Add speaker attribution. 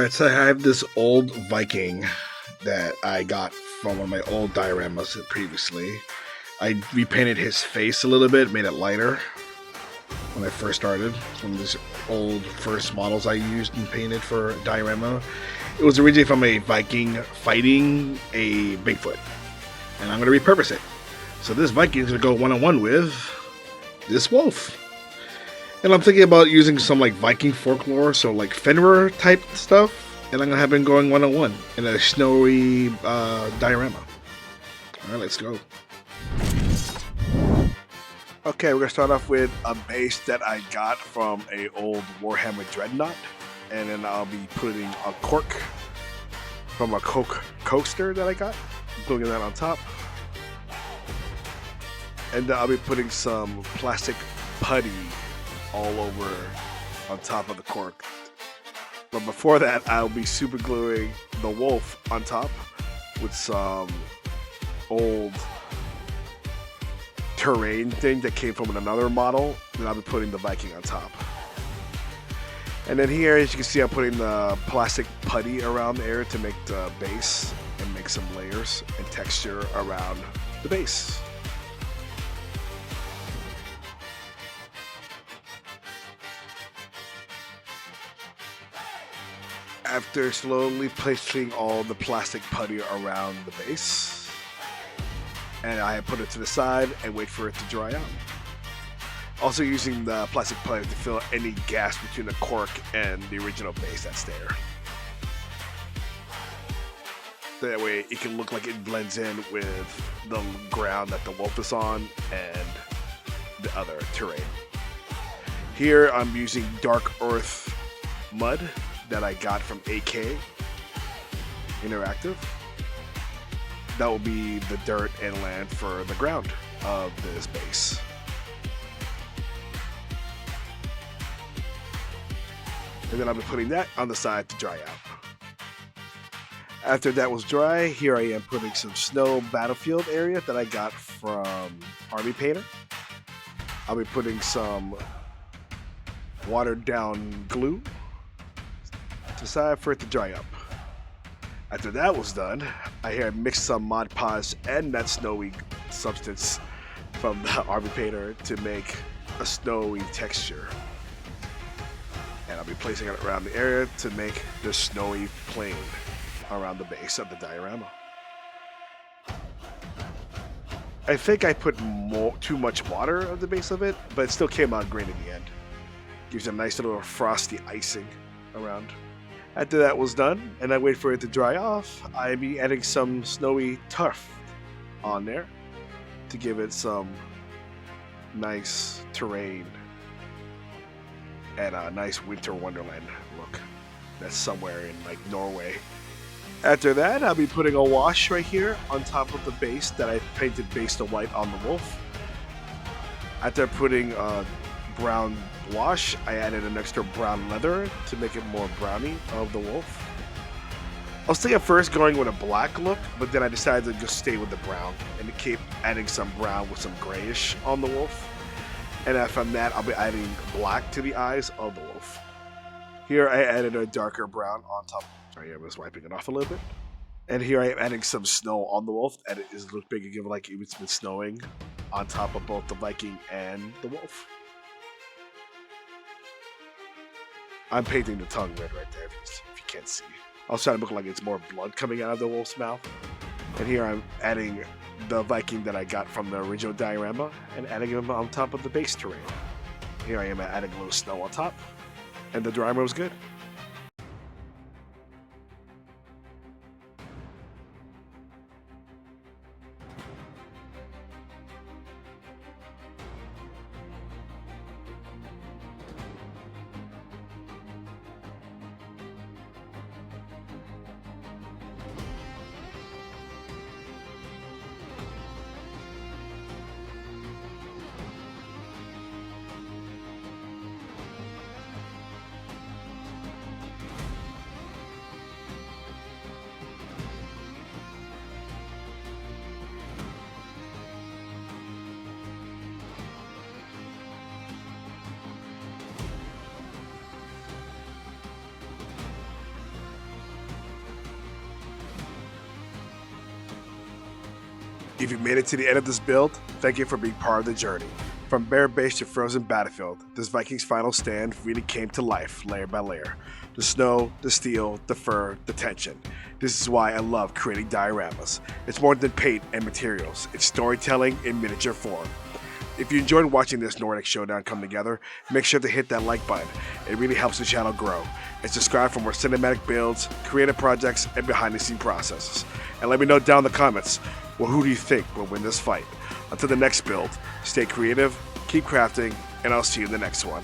Speaker 1: Alright, so I have this old Viking that I got from one of my old dioramas previously. I repainted his face a little bit, made it lighter when I first started. It's one of these old first models I used and painted for a diorama. It was originally from a Viking fighting a Bigfoot, and I'm going to repurpose it. So this Viking is going to go one-on-one with this wolf. And I'm thinking about using some like Viking folklore, so like Fenrir type stuff, and I'm gonna have him going one-on-one in a snowy diorama. Alright, let's go. Okay, we're gonna start off with a base that I got from a old Warhammer Dreadnought, and then I'll be putting a cork from a coaster that I got, gluing that on top. And I'll be putting some plastic putty all over on top of the cork. But before that, I'll be super gluing the wolf on top with some old terrain thing that came from another model. Then I'll be putting the Viking on top. And then here, as you can see, I'm putting the plastic putty around the area to make the base and make some layers and texture around the base. After slowly placing all the plastic putty around the base, and I put it to the side and wait for it to dry out. Also using the plastic putty to fill any gaps between the cork and the original base that's there. That way it can look like it blends in with the ground that the wolf is on and the other terrain. Here I'm using dark earth mud that I got from AK Interactive. That will be the dirt and land for the ground of this base. And then I'll be putting that on the side to dry out. After that was dry, here I am putting some snow battlefield area that I got from Army Painter. I'll be putting some watered down glue to the side for it to dry up. After that was done, I here mixed some Mod Podge and that snowy substance from the Army Painter to make a snowy texture. And I'll be placing it around the area to make the snowy plain around the base of the diorama. I think I put too much water on the base of it, but it still came out green in the end. Gives a nice little frosty icing around. After that was done, and I wait for it to dry off, I'll be adding some snowy turf on there to give it some nice terrain and a nice winter wonderland look. That's somewhere in like Norway. After that, I'll be putting a wash right here on top of the base that I painted base to white on the wolf. After putting a brown wash, I added an extra brown leather to make it more browny of the wolf. I was thinking at first going with a black look, but then I decided to just stay with the brown and keep adding some brown with some grayish on the wolf. And from that, I'll be adding black to the eyes of the wolf. Here I added a darker brown on top. Sorry, I was wiping it off a little bit. And here I am adding some snow on the wolf, and it is look big again, like it's been snowing on top of both the Viking and the wolf. I'm painting the tongue red right there, if you can't see. I was trying to look like it's more blood coming out of the wolf's mouth. And here I'm adding the Viking that I got from the original diorama and adding him on top of the base terrain. Here I am adding a little snow on top, and the diorama was good. If you made it to the end of this build, thank you for being part of the journey. From bare base to frozen battlefield, this Vikings final stand really came to life layer by layer. The snow, the steel, the fur, the tension. This is why I love creating dioramas. It's more than paint and materials, it's storytelling in miniature form. If you enjoyed watching this Nordic showdown come together, make sure to hit that like button. It really helps the channel grow. And subscribe for more cinematic builds, creative projects, and behind the scene processes. And let me know down in the comments, well, who do you think will win this fight? Until the next build, stay creative, keep crafting, and I'll see you in the next one.